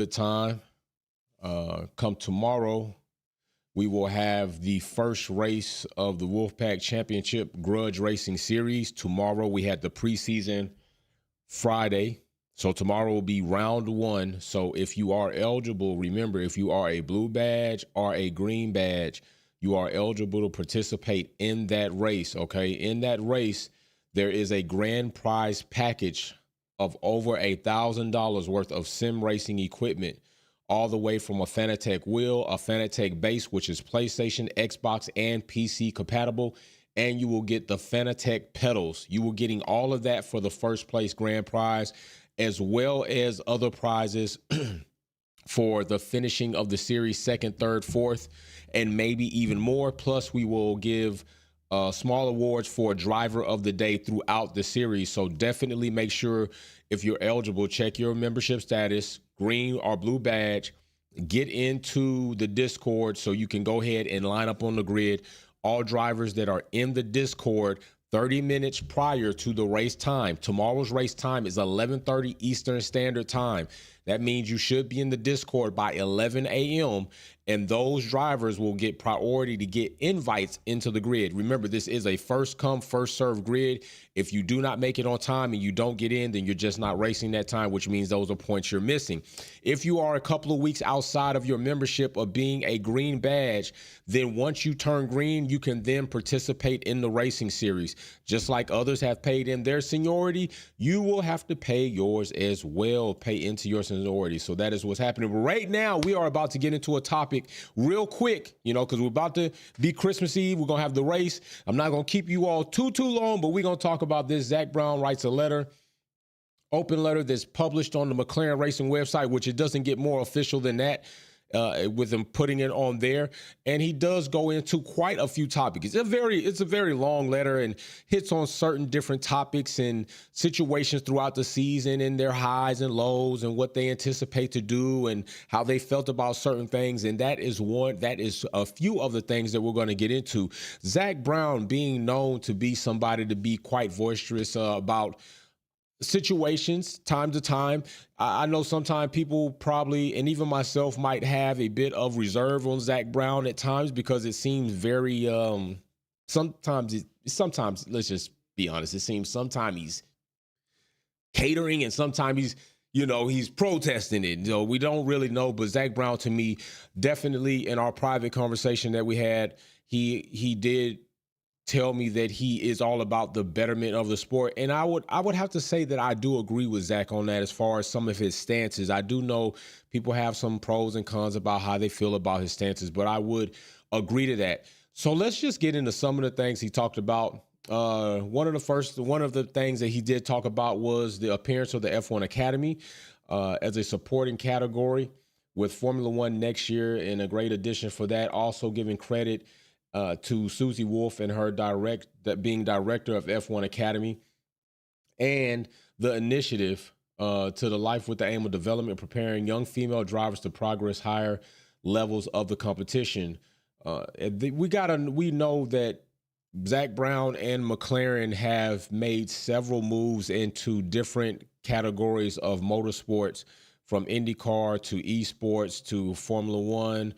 good time. Come tomorrow, we will have the first race of the Wolfpack Championship Grudge Racing Series. Tomorrow, we had the preseason Friday. So tomorrow will be round one. So if you are eligible, remember, if you are a blue badge or a green badge, you are eligible to participate in that race, okay? In that race, there is a grand prize package of over $1,000 worth of sim racing equipment, all the way from a Fanatec wheel, a Fanatec base, which is PlayStation, Xbox, and PC compatible, and you will get the Fanatec pedals. You will getting all of that for the first place grand prize, as well as other prizes for the finishing of the series, second, third, fourth, and maybe even more. Plus, we will give small awards for driver of the day throughout the series. So definitely make sure, if you're eligible, check your membership status, green or blue badge, get into the Discord so you can go ahead and line up on the grid. All drivers that are in the Discord 30 minutes prior to the race time. Tomorrow's race time is 11:30 Eastern Standard Time. That means you should be in the Discord by 11 a.m. and those drivers will get priority to get invites into the grid. Remember, this is a first come, first serve grid. If you do not make it on time and you don't get in, then you're just not racing that time, which means those are points you're missing. If you are a couple of weeks outside of your membership of being a green badge, then once you turn green, you can then participate in the racing series. Just like others have paid in their seniority, you will have to pay yours as well, pay into your seniority. So that is what's happening. But right now, we are about to get into a topic real quick, because we're about to be Christmas Eve. We're going to have the race. I'm not going to keep you all too long, but we're going to talk about this. Zack Brown writes a letter, open letter that's published on the McLaren Racing website, which it doesn't get more official than that. With him putting it on there, and he does go into quite a few topics. It's a very long letter and hits on certain different topics and situations throughout the season and their highs and lows and what they anticipate to do and how they felt about certain things. And that is a few of the things that we're going to get into. Zack Brown, being known to be somebody to be quite boisterous about situations time to time. I know sometimes people probably, and even myself, might have a bit of reserve on Zack Brown at times because it seems very sometimes let's just be honest, it seems sometimes he's catering and sometimes he's protesting it. We don't really know. But Zack Brown, to me, definitely, in our private conversation that we had, he did tell me that he is all about the betterment of the sport. And I would have to say that I do agree with Zack on that as far as some of his stances. I do know people have some pros and cons about how they feel about his stances, but I would agree to that. So let's just get into some of the things he talked about. One of the things that he did talk about was the appearance of the F1 Academy as a supporting category with Formula One next year, and a great addition for that. Also giving credit to Susie Wolf and her being director of F1 Academy, and the initiative to the Life with the Aim of Development, preparing young female drivers to progress higher levels of the competition. We know that Zack Brown and McLaren have made several moves into different categories of motorsports, from IndyCar to esports to Formula One,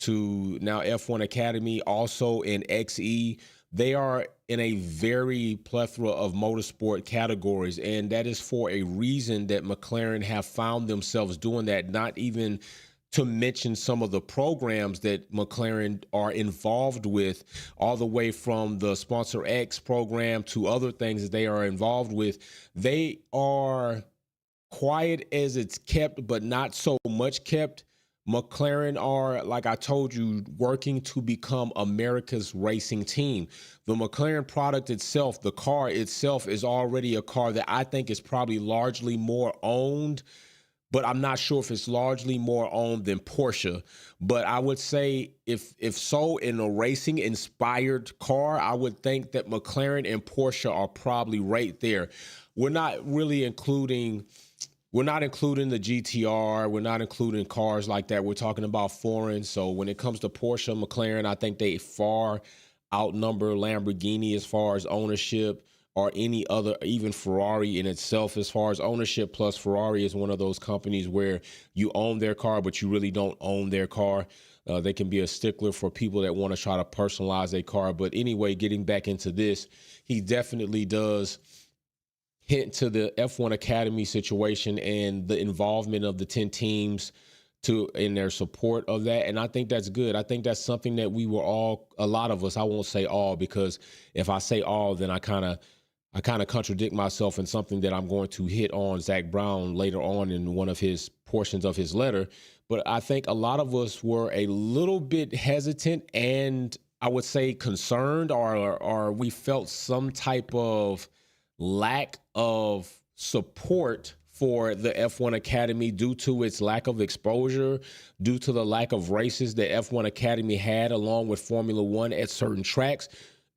to now F1 Academy, also in XE. They are in a very plethora of motorsport categories, and that is for a reason that McLaren have found themselves doing that, not even to mention some of the programs that McLaren are involved with, all the way from the Sponsor X program to other things that they are involved with. They are quiet as it's kept, but not so much kept. McLaren are, like I told you, working to become America's racing team. The McLaren product itself, the car itself, is already a car that I think is probably largely more owned, but I'm not sure if it's largely more owned than Porsche. But I would say if so, in a racing inspired car, I would think that McLaren and Porsche are probably right there. We're not including the GTR. We're not including cars like that. We're talking about foreign. So when it comes to Porsche, McLaren, I think they far outnumber Lamborghini as far as ownership. or any other, even Ferrari in itself, as far as ownership. Plus, Ferrari is one of those companies where you own their car, but you really don't own their car. They can be a stickler for people that want to try to personalize a car. But anyway, getting back into this, he definitely does hint to the F1 Academy situation and the involvement of the 10 teams in their support of that. And I think that's good. I think that's something that we were all, a lot of us, I won't say all, because if I say all, then I kind of contradict myself in something that I'm going to hit on Zack Brown later on in one of his portions of his letter. But I think a lot of us were a little bit hesitant and I would say concerned, or we felt some type of lack of support for the F1 Academy due to its lack of exposure, due to the lack of races that F1 Academy had along with Formula One at certain tracks.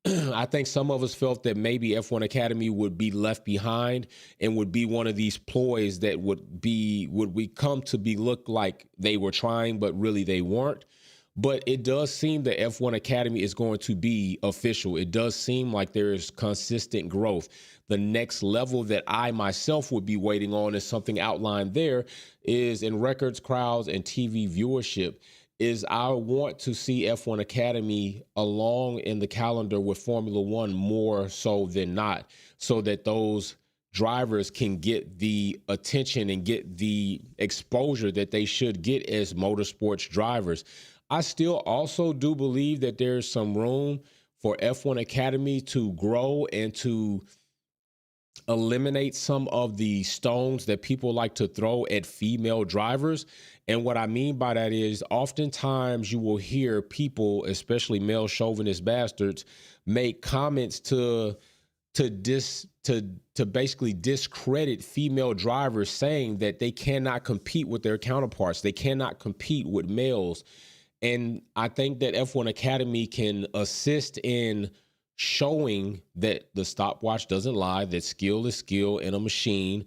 I think some of us felt that maybe F1 Academy would be left behind and would be one of these ploys that would we come to be look like they were trying, but really they weren't. But it does seem that F1 Academy is going to be official. It does seem like there is consistent growth. The next level that I myself would be waiting on is something outlined there is in records, crowds, and TV viewership. Is I want to see F1 Academy along in the calendar with Formula One more so than not, so that those drivers can get the attention and get the exposure that they should get as motorsports drivers. I still also do believe that there's some room for F1 Academy to grow and to eliminate some of the stones that people like to throw at female drivers. And what I mean by that is oftentimes you will hear people, especially male chauvinist bastards, make comments to basically discredit female drivers, saying that they cannot compete with their counterparts. They cannot compete with males. And I think that F1 Academy can assist in showing that the stopwatch doesn't lie, that skill is skill in a machine.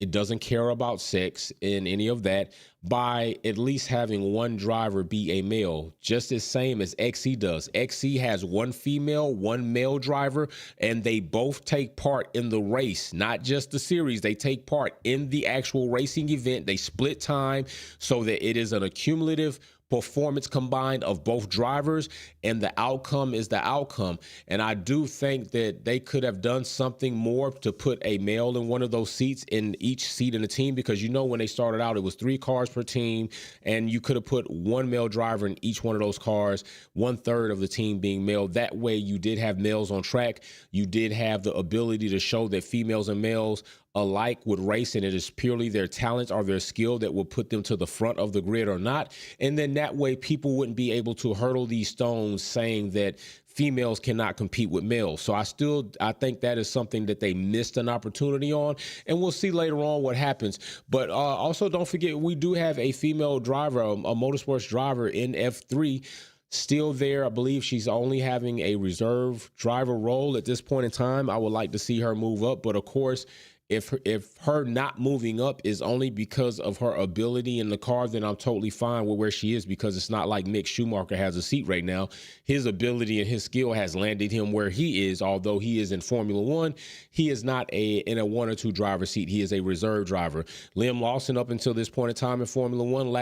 It doesn't care about sex in any of that, by at least having one driver be a male, just as same as XC does. XC has one female, one male driver, and they both take part in the race, not just the series. They take part in the actual racing event. They split time so that it is an accumulative performance combined of both drivers, and the outcome is the outcome. And I do think that they could have done something more to put a male in one of those seats, in each seat in the team, because when they started out, it was 3 cars per team, and you could have put one male driver in each one of those cars, 1/3 of the team being male. That way you did have males on track. You did have the ability to show that females and males alike would race, and it is purely their talents or their skill that will put them to the front of the grid or not. And then that way people wouldn't be able to hurdle these stones saying that females cannot compete with males. So I think that is something that they missed an opportunity on, and we'll see later on what happens. But also don't forget, we do have a female driver, a motorsports driver in F3 still there. I believe she's only having a reserve driver role at this point in time. I would like to see her move up, but of course, if her not moving up is only because of her ability in the car, then I'm totally fine with where she is, because it's not like Mick Schumacher has a seat right now. His ability and his skill has landed him where he is. Although he is in Formula One, he is not in a 1 or 2 driver seat. He is a reserve driver. Liam Lawson, up until this point in time in Formula One,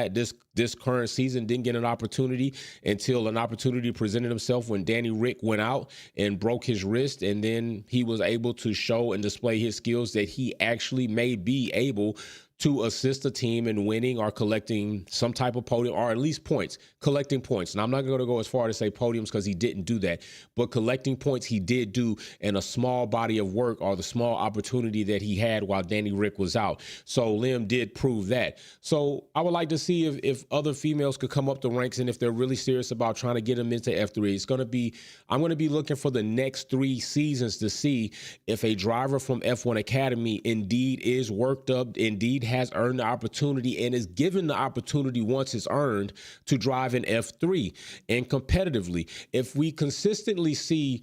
this current season, didn't get an opportunity until an opportunity presented himself when Danny Rick went out and broke his wrist, and then he was able to show and display his skills that he actually may be able to assist a team in winning or collecting some type of podium, or at least collecting points. And I'm not going to go as far to say podiums, because he didn't do that, but collecting points he did do in a small body of work, or the small opportunity that he had while Danny Rick was out. So Lim did prove that. So I would like to see if other females could come up the ranks, and if they're really serious about trying to get them into F3, I'm going to be looking for the next 3 seasons to see if a driver from F1 Academy indeed is worked up, indeed has earned the opportunity, and is given the opportunity once it's earned to drive in F3 and competitively. If we consistently see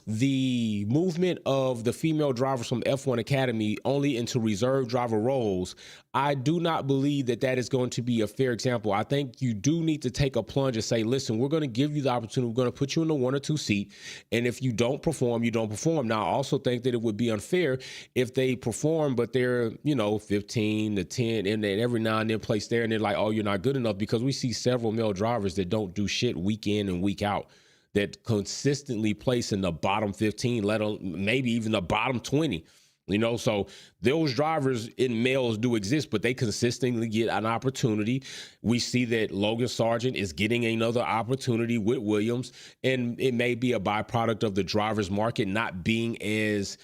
the movement of the female drivers from F1 Academy only into reserve driver roles, I do not believe that that is going to be a fair example. I think you do need to take a plunge and say, listen, we're going to give you the opportunity. We're going to put you in the 1 or 2 seat. And if you don't perform, you don't perform. Now, I also think that it would be unfair if they perform, but they're, 15 to 10, and then every now and then place there, and they're like, oh, you're not good enough, because we see several male drivers that don't do shit week in and week out, that consistently place in the bottom 15, let alone maybe even the bottom 20. So those drivers in males do exist, but they consistently get an opportunity. We see that Logan Sargent is getting another opportunity with Williams, and it may be a byproduct of the drivers market not being as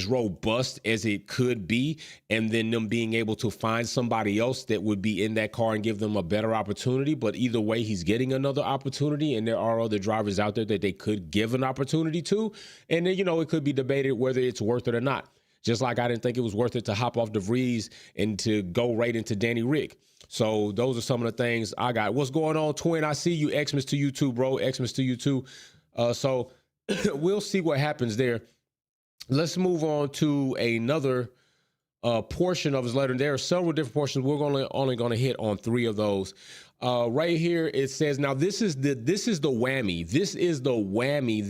robust as it could be, and then them being able to find somebody else that would be in that car and give them a better opportunity. But either way, he's getting another opportunity, and there are other drivers out there that they could give an opportunity to. And then, it could be debated whether it's worth it or not. Just like I didn't think it was worth it to hop off DeVries and to go right into Danny Rick. So those are some of the things I got. What's going on, Twin? I see you. Xmas to you too, bro. Xmas to you too. So we'll see what happens there. Let's move on to another portion of his letter. There are several different portions. We're only going to hit on 3 of those. Right here, it says, now this is the whammy. This is the whammy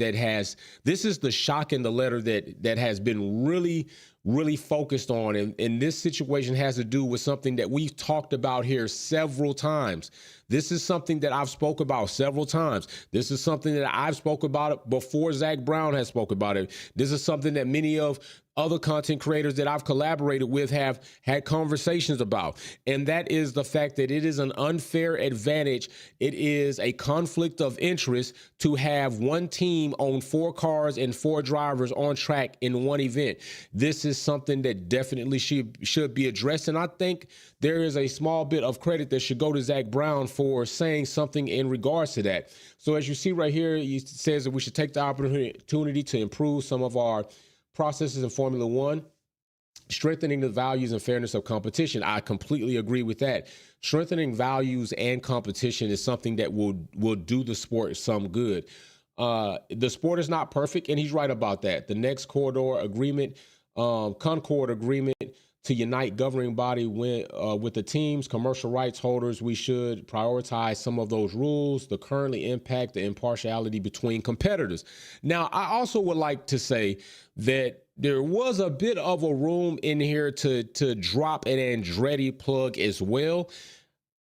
this is the shock in the letter that has been really, really focused on. And this situation has to do with something that we've talked about here several times. This is something that I've spoke about several times. This is something that I've spoke about before Zack Brown has spoke about it. This is something that many of other content creators that I've collaborated with have had conversations about. And that is the fact that it is an unfair advantage. It is a conflict of interest to have one team own 4 cars and 4 drivers on track in one event. This is something that definitely should be addressed. And I think there is a small bit of credit that should go to Zack Brown for saying something in regards to that. So as you see right here, it says that we should take the opportunity to improve some of our processes in Formula One, strengthening the values and fairness of competition. I completely agree with that. Strengthening values and competition is something that will do the sport some good. The sport is not perfect, and he's right about that. The next Concord agreement to unite governing body with the teams, commercial rights holders, we should prioritize some of those rules that currently impact the impartiality between competitors. Now, I also would like to say that there was a bit of a room in here to drop an Andretti plug as well.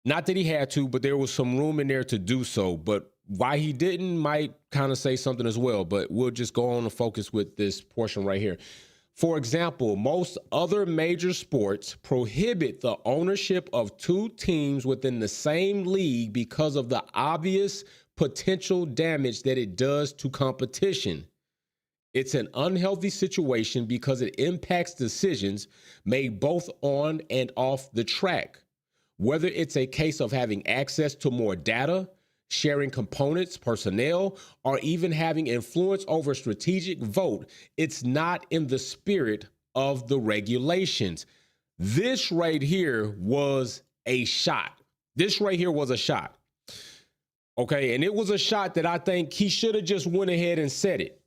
Not that he had to, but there was some room in there to do so. But why he didn't might kind of say something as well. But we'll just go on and focus with this portion right here. For example, most other major sports prohibit the ownership of 2 teams within the same league because of the obvious potential damage that it does to competition. It's an unhealthy situation because it impacts decisions made both on and off the track. Whether it's a case of having access to more data, sharing components, personnel, or even having influence over a strategic vote, it's not in the spirit of the regulations. This right here was a shot. Okay, and it was a shot that I think he should have just went ahead and said it.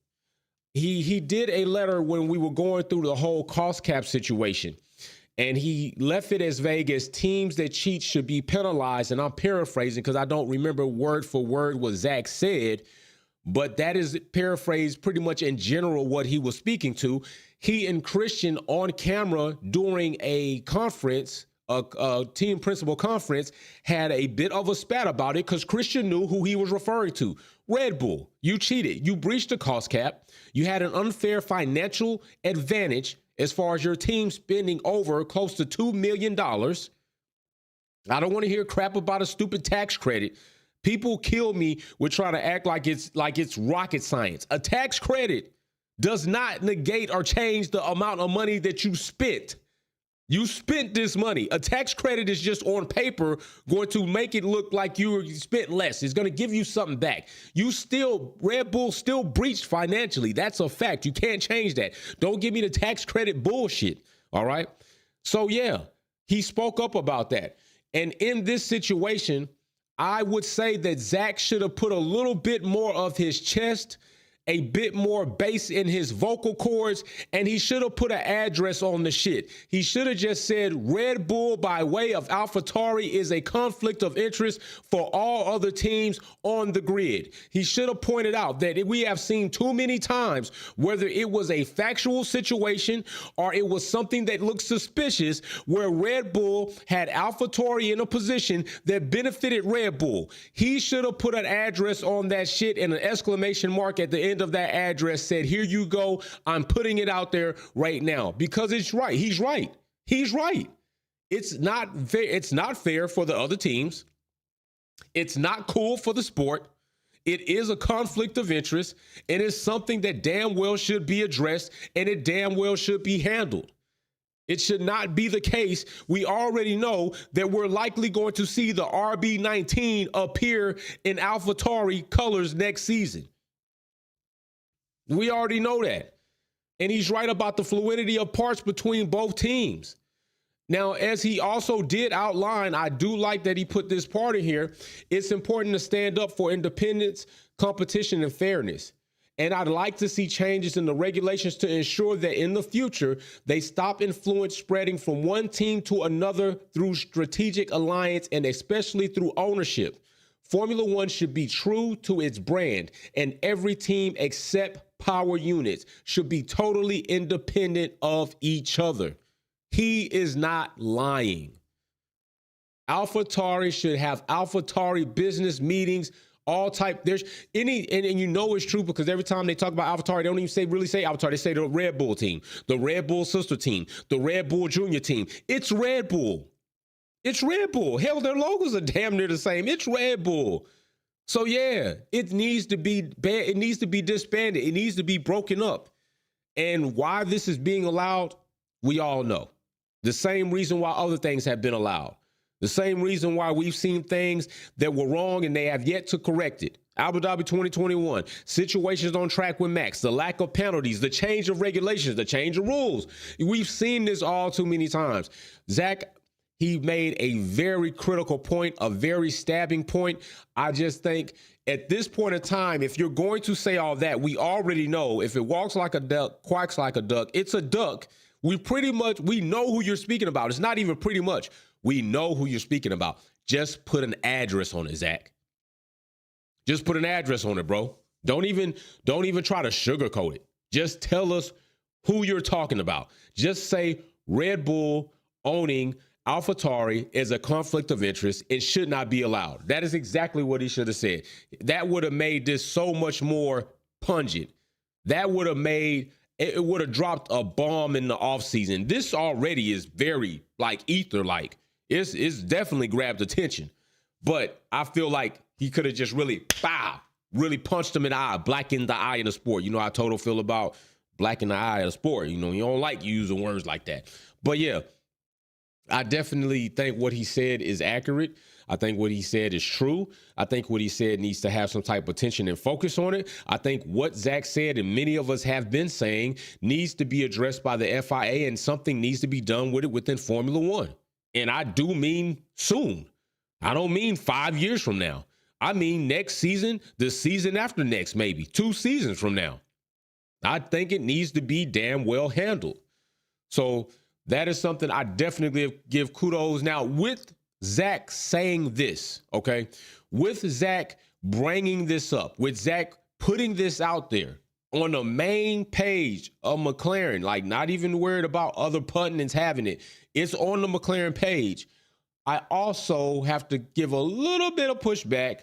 He did a letter when we were going through the whole cost cap situation. And he left it as vague as teams that cheat should be penalized. And I'm paraphrasing because I don't remember word for word what Zach said, but that is paraphrased pretty much in general what he was speaking to. He and Christian on camera during a conference, a team principal conference, had a bit of a spat about it because Christian knew who he was referring to. Red Bull, you cheated. You breached the cost cap. You had an unfair financial advantage as far as your team spending over close to $2 million. I don't want to hear crap about a stupid tax credit. People kill me with trying to act like it's rocket science. A tax credit does not negate or change the amount of money that you spent. You spent this money. A tax credit is just on paper going to make it look like you spent less. It's going to give you something back. Red Bull still breached financially. That's a fact. You can't change that. Don't give me the tax credit bullshit. All right. So yeah, he spoke up about that. And in this situation, I would say that Zach should have put a little bit more of his chest a bit more bass in his vocal cords, and he should have put an address on the shit. He should have just said Red Bull by way of AlphaTauri is a conflict of interest for all other teams on the grid. He should have pointed out that we have seen too many times, whether it was a factual situation or it was something that looked suspicious, where Red Bull had AlphaTauri in a position that benefited Red Bull. He should have put an address on that shit and an exclamation mark at the end of that address said, here you go. I'm putting it out there right now because it's right. He's right. He's right. It's not fair. It's not fair for the other teams. It's not cool for the sport. It is a conflict of interest. It is something that damn well should be addressed, and it damn well should be handled. It should not be the case. We already know that we're likely going to see the RB19 appear in AlphaTauri colors next season. We already know that. And he's right about the fluidity of parts between both teams. Now, as he also did outline, I do like that he put this part in here. It's important to stand up for independence, competition, and fairness. And I'd like to see changes in the regulations to ensure that in the future, they stop influence spreading from one team to another through strategic alliance and especially through ownership. Formula One should be true to its brand, and every team except power units should be totally independent of each other. He is not lying. AlphaTauri should have AlphaTauri business meetings. All type, there's any, and you know it's true because every time they talk about AlphaTauri, they don't even really say AlphaTauri. They say the Red Bull team, the Red Bull sister team, the Red Bull junior team. It's Red Bull. It's Red Bull. Hell, their logos are damn near the same. It's Red Bull. So yeah, it needs to be bad. It needs to be disbanded. It needs to be broken up. And why this is being allowed, we all know. The same reason why other things have been allowed. The same reason why we've seen things that were wrong and they have yet to correct it. Abu Dhabi 2021, situations on track with Max, the lack of penalties, the change of regulations, the change of rules. We've seen this all too many times. Zach, he made a very critical point, a very stabbing point. I just think at this point in time, if you're going to say all that, we already know if it walks like a duck, quacks like a duck, it's a duck. We know who you're speaking about. It's not even pretty much. We know who you're speaking about. Just put an address on it, Zach. Just put an address on it, bro. Don't even try to sugarcoat it. Just tell us who you're talking about. Just say Red Bull owning AlphaTauri is a conflict of interest. It should not be allowed. That is exactly what he should have said. That would have made this so much more pungent. That would have made it would have dropped a bomb in the offseason. This already is very like ether-like. It's definitely grabbed attention. But I feel like he could have just really punched him in the eye, blackened the eye in the sport. You know how Toto feel about blacking the eye in the sport. You know, you don't like using words like that. But yeah, I definitely think what he said is accurate. I think what he said is true. I think what he said needs to have some type of attention and focus on it. I think what Zach said, and many of us have been saying, needs to be addressed by the FIA, and something needs to be done with it within Formula One. And I do mean soon. I don't mean 5 years from now. I mean next season, the season after next, maybe 2 seasons from now. I think it needs to be damn well handled. So that is something I definitely give kudos. Now, with Zach saying this, okay, with Zach bringing this up, with Zach putting this out there on the main page of McLaren, like not even worried about other pundits having it, it's on the McLaren page. I also have to give a little bit of pushback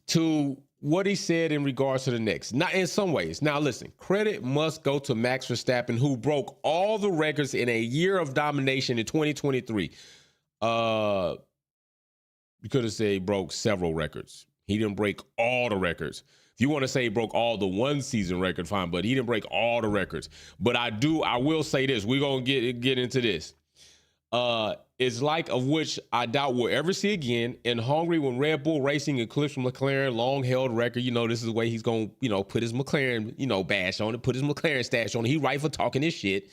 to what he said in regards to the next. Not in some ways. Now, listen, credit must go to Max Verstappen, who broke all the records in a year of domination in 2023. You could have said he broke several records. He didn't break all the records. If you want to say he broke all the one season record, fine, but he didn't break all the records. But I will say this. We're going to get into this. Is like of which I doubt we'll ever see again. In Hungary, when Red Bull Racing eclipsed McLaren long-held record, this is the way he's going to, put his McLaren, bash on it, put his McLaren stash on it. He right for talking his shit.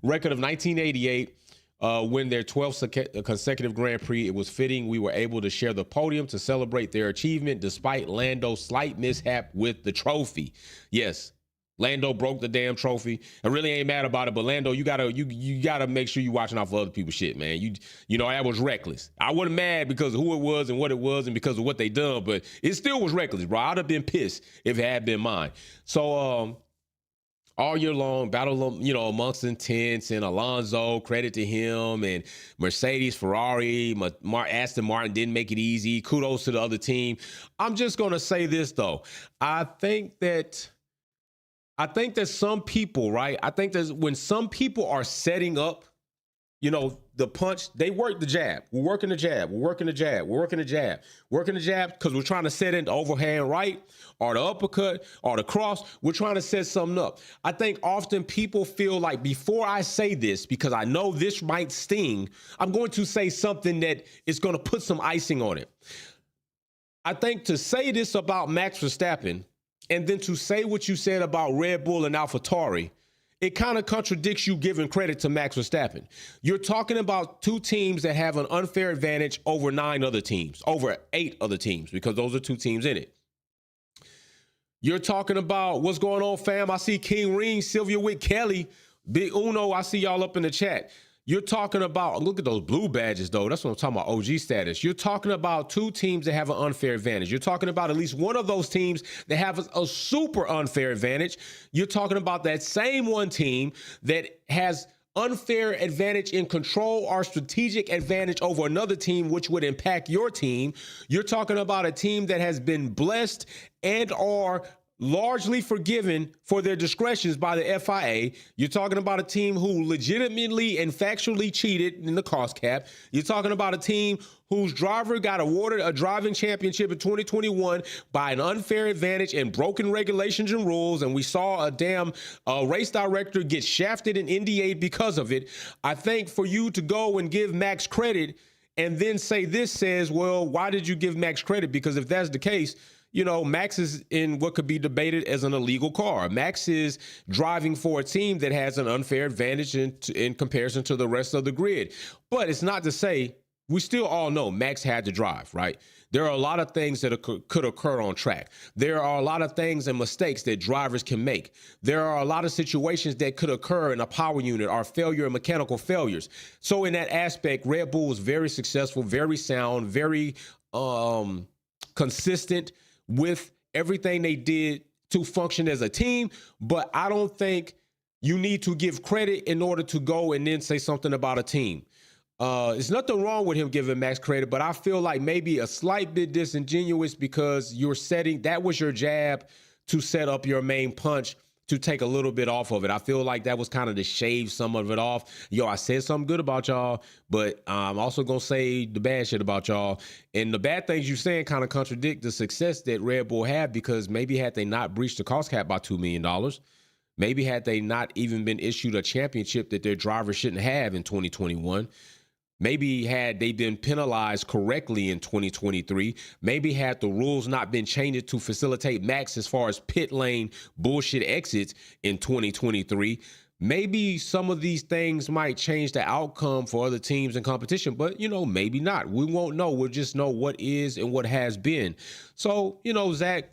Record of 1988. win their 12th consecutive Grand Prix. It was fitting we were able to share the podium to celebrate their achievement despite Lando's slight mishap with the trophy. Yes, Lando broke the damn trophy. I really ain't mad about it, but Lando, you gotta make sure you watching out for other people's shit, man. You know that was reckless. I wasn't mad because of who it was and what it was and because of what they done, but it still was reckless, bro. I'd have been pissed if it had been mine. So all year long, battle, you know, amongst intents and Alonso, credit to him, and Mercedes, Ferrari, Aston Martin didn't make it easy. Kudos to the other team. I'm just gonna say this though. I think that some people, right? I think that when some people are setting up, you know, the punch, they work the jab. We're working the jab. We're working the jab. We're working the jab. Working the jab because we're trying to set in the overhand right or the uppercut or the cross. We're trying to set something up. I think often people feel like before I say this, because I know this might sting, I'm going to say something that is going to put some icing on it. I think to say this about Max Verstappen and then to say what you said about Red Bull and AlphaTauri, it kind of contradicts you giving credit to Max Verstappen. You're talking about two teams that have an unfair advantage over 9 other teams, over 8 other teams, because those are 2 teams in it. You're talking about what's going on, fam. I see King Ring, Sylvia Wick, Kelly, Big Uno. I see y'all up in the chat. You're talking about, look at those blue badges, though. That's what I'm talking about, OG status. You're talking about 2 teams that have an unfair advantage. You're talking about at least one of those teams that have a super unfair advantage. You're talking about that same one team that has unfair advantage in control or strategic advantage over another team, which would impact your team. You're talking about a team that has been blessed and or largely forgiven for their discretions by the FIA. You're talking about a team who legitimately and factually cheated in the cost cap. You're talking about a team whose driver got awarded a driving championship in 2021 by an unfair advantage and broken regulations and rules. And we saw a damn race director get shafted and NDA'd because of it. I think for you to go and give Max credit and then say this says, well, why did you give Max credit? Because if that's the case, you know, Max is in what could be debated as an illegal car. Max is driving for a team that has an unfair advantage in comparison to the rest of the grid. But it's not to say, we still all know Max had to drive, right? There are a lot of things that could occur on track. There are a lot of things and mistakes that drivers can make. There are a lot of situations that could occur in a power unit or failure and mechanical failures. So in that aspect, Red Bull was very successful, very sound, very consistent with everything they did to function as a team. But I don't think you need to give credit in order to go and then say something about a team. There's nothing wrong with him giving Max credit, but I feel like maybe a slight bit disingenuous because you're setting, that was your jab to set up your main punch to take a little bit off of it. I feel like that was kind of to shave some of it off. Yo, I said something good about y'all, but I'm also going to say the bad shit about y'all. And the bad things you're saying kind of contradict the success that Red Bull had, because maybe had they not breached the cost cap by $2 million, maybe had they not even been issued a championship that their drivers shouldn't have in 2021, maybe had they been penalized correctly in 2023, maybe had the rules not been changed to facilitate Max as far as pit lane bullshit exits in 2023, maybe some of these things might change the outcome for other teams in competition, but, you know, maybe not. We won't know. We'll just know what is and what has been. So, you know, Zach,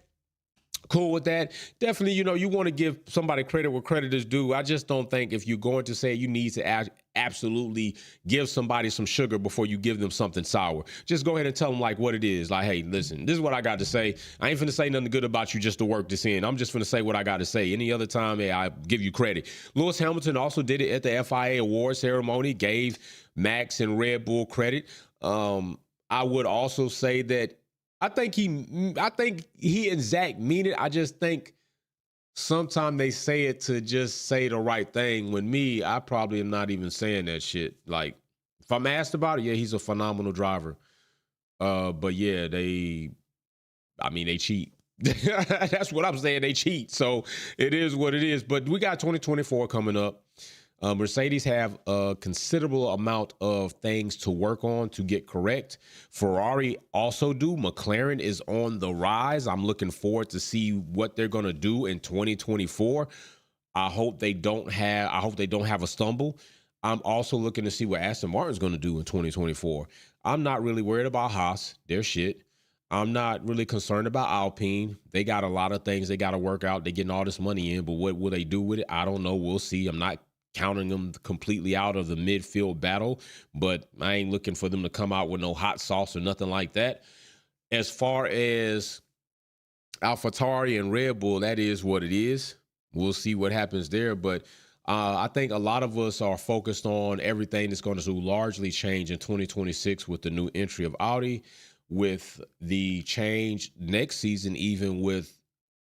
cool with that. Definitely, you know, you want to give somebody credit where credit is due. I just don't think if you're going to say you need to absolutely give somebody some sugar before you give them something sour. Just go ahead and tell them like what it is. Like, hey, listen, this is what I got to say. I ain't finna say nothing good about you just to work this in. I'm just finna say what I got to say. Any other time, hey, I give you credit. Lewis Hamilton also did it at the FIA award ceremony, gave Max and Red Bull credit. I would also say that I think he and Zach mean it. I just think sometimes they say it to just say the right thing. When me, I probably am not even saying that shit. Like, if I'm asked about it, yeah, he's a phenomenal driver. But yeah, they cheat. That's what I'm saying. They cheat. So it is what it is. But we got 2024 coming up. Mercedes have a considerable amount of things to work on to get correct. Ferrari also do. McLaren is on the rise. I'm looking forward to see what they're going to do in 2024. I hope they don't have a stumble. I'm also looking to see what Aston Martin's going to do in 2024. I'm not really worried about Haas. Their shit. I'm not really concerned about Alpine. They got a lot of things they got to work out. They're getting all this money in, but what will they do with it? I don't know. We'll see. I'm not counting them completely out of the midfield battle, but I ain't looking for them to come out with no hot sauce or nothing like that. As far as AlphaTauri and Red Bull, that is what it is. We'll see what happens there, but I think a lot of us are focused on everything that's going to largely change in 2026 with the new entry of Audi, with the change next season, even with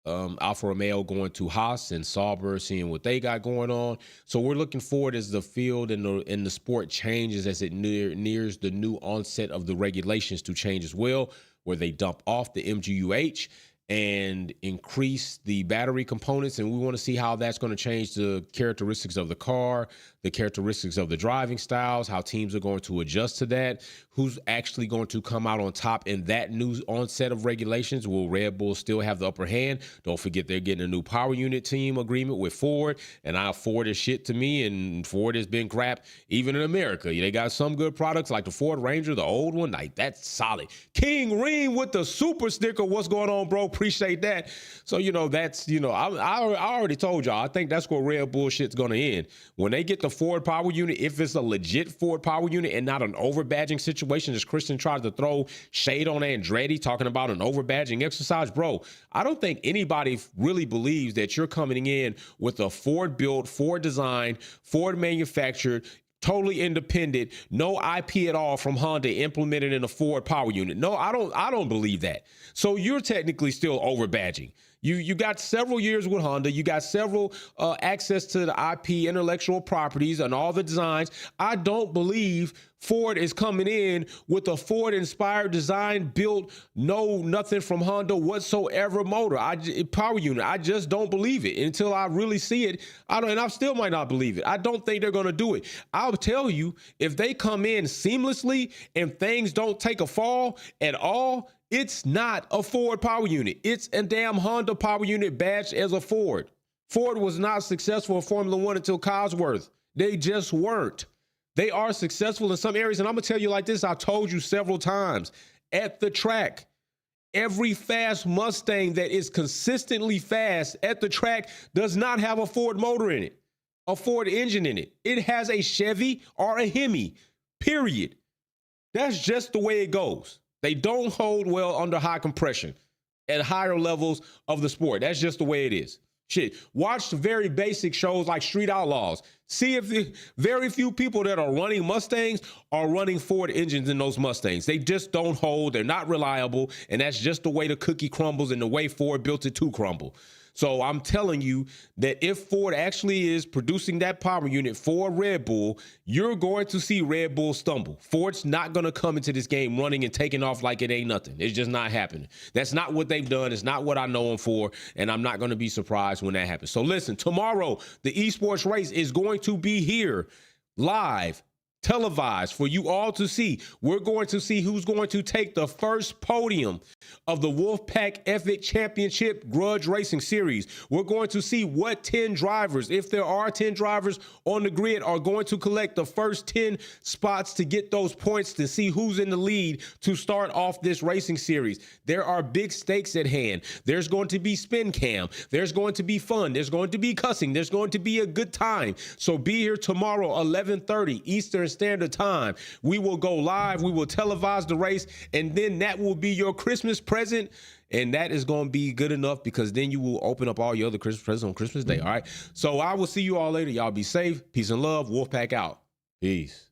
Alfa Romeo going to Haas and Sauber, seeing what they got going on. So we're looking forward as the field and the sport changes as it nears the new onset of the regulations to change as well, where they dump off the MGUH and increase the battery components. And we want to see how that's going to change the characteristics of the car, the characteristics of the driving styles, how teams are going to adjust to that, who's actually going to come out on top in that new onset of regulations. Will Red Bull still have the upper hand? Don't forget they're getting a new power unit team agreement with Ford, and Ford is shit to me, and Ford has been crap even in America. They got some good products like the Ford Ranger, the old one, like that's solid. King Ream with the super sticker. What's going on, bro? Appreciate that. So, that's, I already told y'all, I think that's where Red Bull shit's going to end. When they get the Ford power unit, if it's a legit Ford power unit and not an over-badging situation, as Christian tried to throw shade on Andretti, talking about an over-badging exercise, bro, I don't think anybody really believes that you're coming in with a Ford-built, Ford-designed, Ford-manufactured, totally independent, no IP at all from Honda implemented in a Ford power unit. No, I don't believe that. So you're technically still over badging. You got several years with Honda. You got several access to the IP, intellectual properties, and all the designs. I don't believe Ford is coming in with a Ford-inspired design, built, nothing from Honda whatsoever motor. Power unit. I just don't believe it until I really see it. And I still might not believe it. I don't think they're going to do it. I'll tell you, if they come in seamlessly and things don't take a fall at all, it's not a Ford power unit. It's a damn Honda power unit badged as a Ford. Ford was not successful in Formula One until Cosworth. They just weren't. They are successful in some areas. And I'm going to tell you like this. I told you several times at the track, every fast Mustang that is consistently fast at the track does not have a Ford motor in it, a Ford engine in it. It has a Chevy or a Hemi, period. That's just the way it goes. They don't hold well under high compression at higher levels of the sport. That's just the way it is. Shit, watch the very basic shows like Street Outlaws. See if very few people that are running Mustangs are running Ford engines in those Mustangs. They just don't hold. They're not reliable. And that's just the way the cookie crumbles and the way Ford built it to crumble. So I'm telling you that if Ford actually is producing that power unit for Red Bull, you're going to see Red Bull stumble. Ford's not going to come into this game running and taking off like it ain't nothing. It's just not happening. That's not what they've done. It's not what I know them for, and I'm not going to be surprised when that happens. So listen, tomorrow, the esports race is going to be here live, televised for you all to see. We're going to see who's going to take the first podium of the Wolfpack F1 Championship Grudge Racing Series. We're going to see what 10 drivers, if there are 10 drivers on the grid, are going to collect the first 10 spots to get those points to see who's in the lead to start off this racing series. There are big stakes at hand. There's going to be spin cam. There's going to be fun. There's going to be cussing. There's going to be a good time. So be here tomorrow, 11:30 Eastern Standard Time. We will go live. We will televise the race, and then that will be your Christmas present. And that is going to be good enough because then you will open up all your other Christmas presents on Christmas Day. All right. So I will see you all later. Y'all be safe. Peace and love. Wolfpack out. Peace.